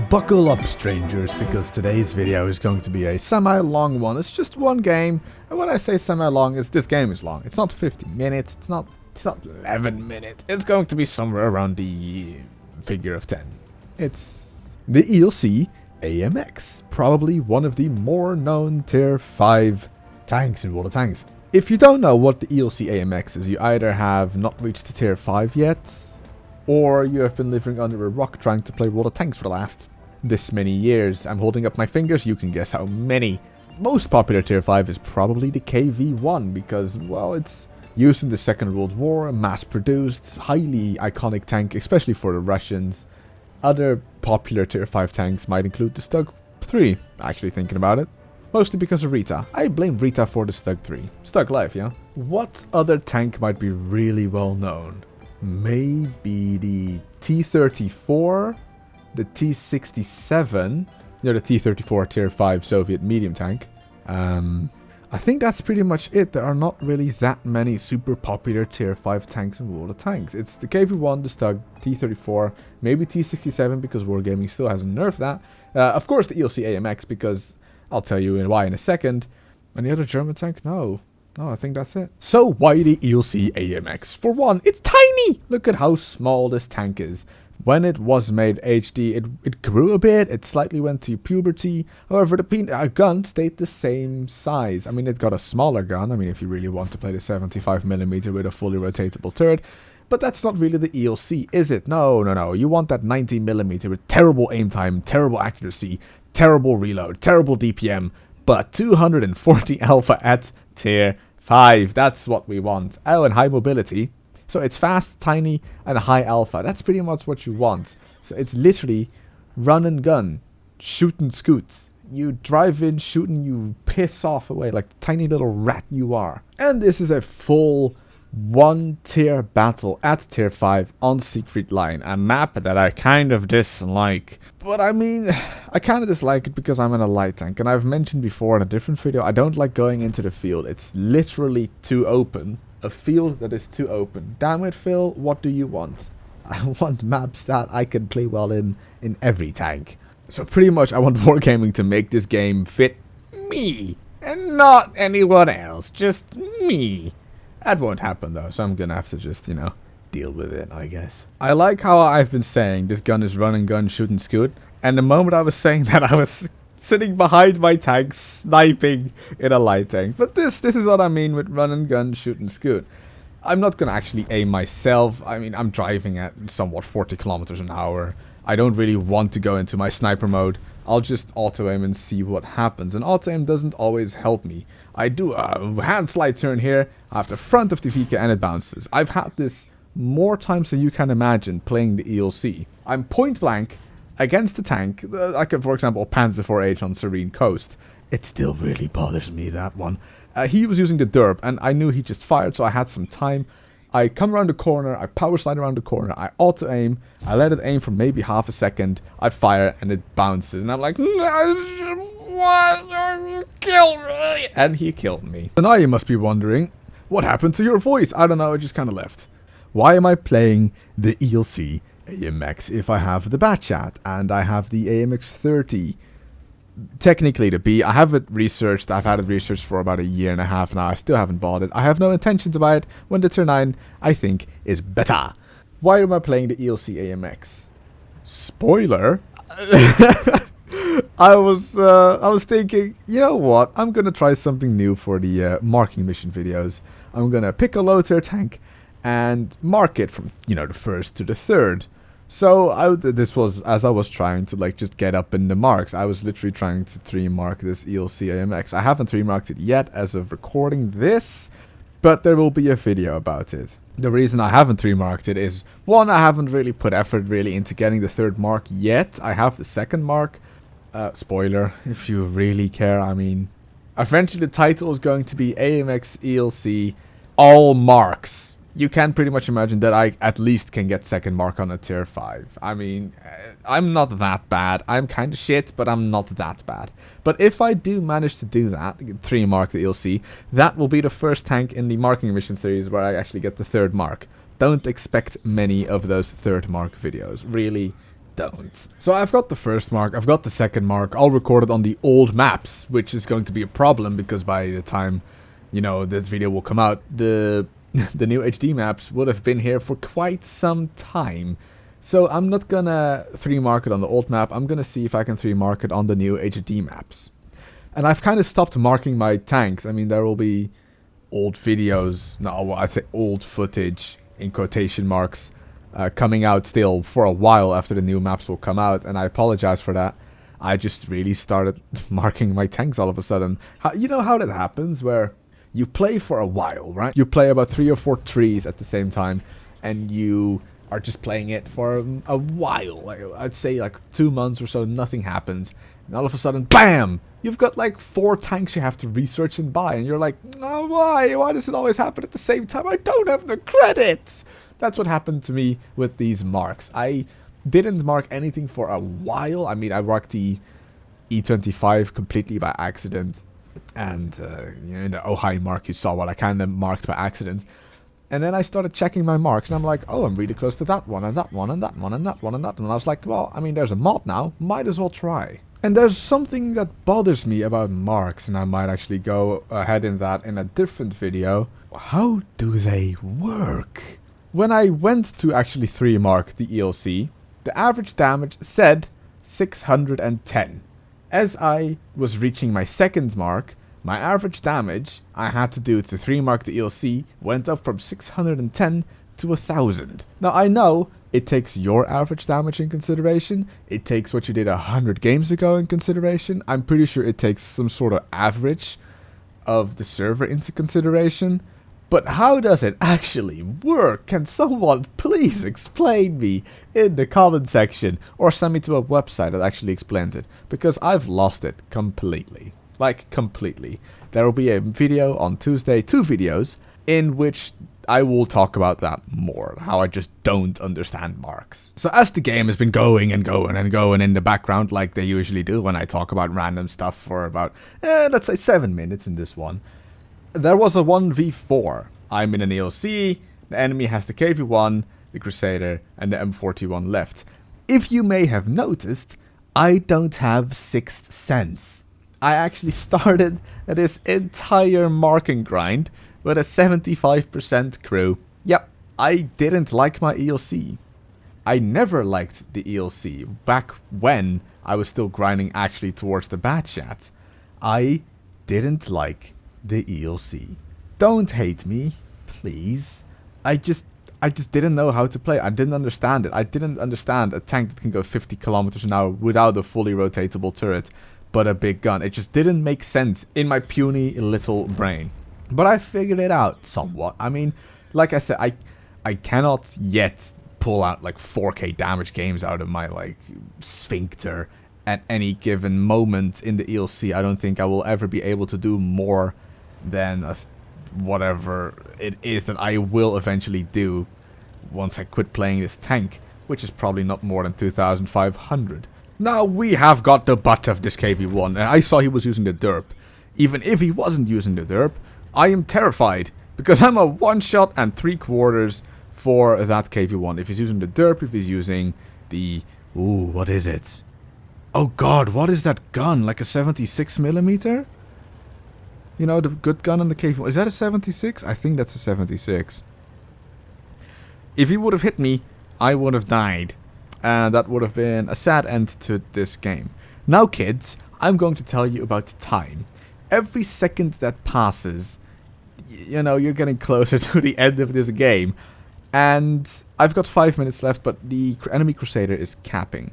Buckle up, strangers, because today's video is going to be a semi-long one. It's just one game, and when I say semi-long, this game is long. It's not 15 minutes, it's not 11 minutes. It's going to be somewhere around the figure of 10. It's the ELC AMX, probably one of the more known tier 5 tanks in World of Tanks. If you don't know what the ELC AMX is, you either have not reached the tier 5 yet, or you have been living under a rock trying to play World of Tanks for the last this many years. I'm holding up my fingers, you can guess how many. Most popular tier 5 is probably the KV-1 because, well, it's used in the Second World War, mass-produced, highly iconic tank, especially for the Russians. Other popular tier 5 tanks might include the Stug 3, actually thinking about it. Mostly because of Rita. I blame Rita for the Stug 3. Stug life, yeah? What other tank might be really well known? Maybe the T-34, the T-67, the T-34 tier 5 Soviet medium tank. I think that's pretty much it. There are not really that many super popular tier 5 tanks in World of Tanks. It's the KV-1, the Stug, T-34, maybe T-67 because Wargaming still hasn't nerfed that. Of course the ELC AMX because I'll tell you why in a second. Any other German tank? No, I think that's it. So why the ELC AMX? For one, it's tiny! Look at how small this tank is. When it was made HD, it grew a bit, it slightly went to puberty. However, the gun stayed the same size. I mean, it got a smaller gun. I mean, if you really want to play the 75mm with a fully rotatable turret. But that's not really the ELC, is it? No. You want that 90mm with terrible aim time, terrible accuracy, terrible reload, terrible DPM, but 240 alpha at tier 5. That's what we want. Oh, and high mobility. So it's fast, tiny, and high alpha. That's pretty much what you want. So it's literally run and gun, shoot and scoots. You drive in, shoot, and you piss off away like the tiny little rat you are. And this is a full 1-tier battle at tier 5 on Siegfried Line, a map that I kind of dislike. But I mean, I kind of dislike it because I'm in a light tank, and I've mentioned before in a different video, I don't like going into the field. It's literally too open. A field that is too open. Damn it, Phil, what do you want? I want maps that I can play well in every tank. So pretty much I want Wargaming to make this game fit me, and not anyone else, just me. That won't happen though, so I'm gonna have to just, deal with it, I guess. I like how I've been saying this gun is run and gun, shoot and scoot, and the moment I was saying that, I was sitting behind my tank, sniping in a light tank. But this is what I mean with run and gun, shoot and scoot. I'm not gonna actually aim myself. I mean, I'm driving at somewhat 40 kilometers an hour. I don't really want to go into my sniper mode. I'll just auto aim and see what happens. And auto aim doesn't always help me. I do a hand slide turn here, I have the front of the Vika and it bounces. I've had this more times than you can imagine playing the ELC. I'm point blank against the tank, like for example a Panzer IV-H on Serene Coast. It still really bothers me, that one. He was using the derp and I knew he just fired, so I had some time. I come around the corner, I power slide around the corner, I auto aim, I let it aim for maybe half a second, I fire and it bounces and I'm like, no, what? You killed me! And he killed me. So now you must be wondering, what happened to your voice? I don't know, it just kind of left. Why am I playing the ELC AMX if I have the Bat Chat and I have the AMX 30? Technically the B, I have it researched, I've had it researched for about a year and a half now, I still haven't bought it. I have no intention to buy it when the tier 9, I think, is better. Why am I playing the ELC AMX? Spoiler! I was thinking, you know what, I'm gonna try something new for the marking mission videos. I'm gonna pick a low tier tank and mark it from, the first to the third. So this was, as I was trying to just get up in the marks, I was literally trying to 3-mark this ELC AMX. I haven't 3-marked it yet as of recording this, but there will be a video about it. The reason I haven't 3-marked it is, one, I haven't really put effort into getting the 3rd mark yet. I have the 2nd mark. Spoiler, if you really care, I mean, eventually the title is going to be AMX ELC All Marks. you can pretty much imagine that I at least can get second mark on a tier 5. I mean, I'm not that bad. I'm kind of shit, but I'm not that bad. But if I do manage to do that, 3 mark the ELC, that will be the first tank in the marking mission series where I actually get the 3rd mark. Don't expect many of those 3rd mark videos. Really don't. So I've got the 1st mark, I've got the 2nd mark, all recorded on the old maps, which is going to be a problem because by the time, you know, this video will come out, the new HD maps would have been here for quite some time. So I'm not gonna 3 mark it on the old map, I'm gonna see if I can 3 mark it on the new HD maps. And I've kind of stopped marking my tanks. I mean, there will be old videos, no, well, I'd say old footage in quotation marks, coming out still for a while after the new maps will come out, and I apologize for that. I just really started marking my tanks all of a sudden. You know how that happens, where you play for a while, right? You play about 3 or 4 trees at the same time, and you are just playing it for a while. Like, I'd say like 2 months or so, nothing happens. And all of a sudden, BAM! You've got like 4 tanks you have to research and buy, and you're like, oh, why? Why does it always happen at the same time? I don't have the credits! That's what happened to me with these marks. I didn't mark anything for a while. I mean, I marked the E25 completely by accident. And you know, in the Ohio mark, you saw what I kind of marked by accident. And then I started checking my marks, and I'm like, oh, I'm really close to that one, and that one, and that one, and that one, and that one. And I was like, well, I mean, there's a mod now. Might as well try. And there's something that bothers me about marks, and I might actually go ahead in that in a different video. How do they work? When I went to actually 3 mark the ELC, the average damage said 610. As I was reaching my 2nd mark, my average damage I had to do to 3 mark the ELC went up from 610 to 1000. Now I know it takes your average damage in consideration, it takes what you did 100 games ago in consideration, I'm pretty sure it takes some sort of average of the server into consideration. But how does it actually work? Can someone please explain me in the comment section, or send me to a website that actually explains it, because I've lost it completely. Like, completely. There will be a video on Tuesday, 2 videos, in which I will talk about that more, how I just don't understand marks. So as the game has been going and going and going in the background, like they usually do when I talk about random stuff for about, let's say 7 minutes in this one, there was a 1v4. I'm in an ELC, the enemy has the KV-1, the Crusader, and the M41 left. If you may have noticed, I don't have 6th sense. I actually started this entire marking grind with a 75% crew. Yep, I didn't like my ELC. I never liked the ELC back when I was still grinding actually towards the bad chat. I didn't like the ELC. Don't hate me, please. I just didn't know how to play. I didn't understand it. I didn't understand a tank that can go 50 kilometers an hour without a fully rotatable turret, but a big gun. It just didn't make sense in my puny little brain. But I figured it out somewhat. I mean, like I said, I cannot yet pull out like 4k damage games out of my like sphincter at any given moment in the ELC. I don't think I will ever be able to do more than whatever it is that I will eventually do once I quit playing this tank, which is probably not more than 2,500. Now we have got the butt of this KV-1, and I saw he was using the derp. Even if he wasn't using the derp, I am terrified, because I'm a 1-shot and 3/4 for that KV-1. If he's using the derp, if he's using the... Ooh, what is it? Oh god, what is that gun? Like a 76mm? You know, the good gun on the KV-1. Is that a 76? I think that's a 76. If he would have hit me, I would have died. And that would have been a sad end to this game. Now, kids, I'm going to tell you about time. Every second that passes, you know, you're getting closer to the end of this game. And I've got 5 minutes left, but the enemy Crusader is capping.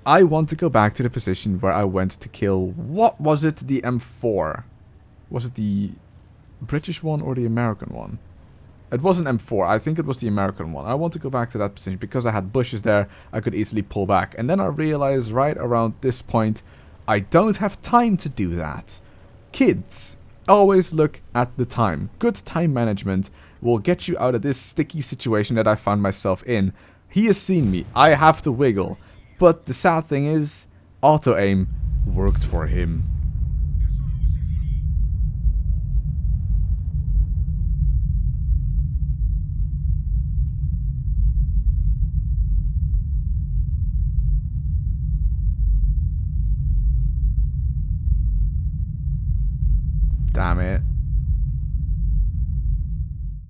I want to go back to the position where I went to kill... What was it? The M4. Was it the British one or the American one? It was an M4. I think it was the American one. I want to go back to that position because I had bushes there. I could easily pull back. And then I realized right around this point, I don't have time to do that. Kids, always look at the time. Good time management will get you out of this sticky situation that I found myself in. He has seen me. I have to wiggle. But the sad thing is, auto-aim worked for him. Damn it.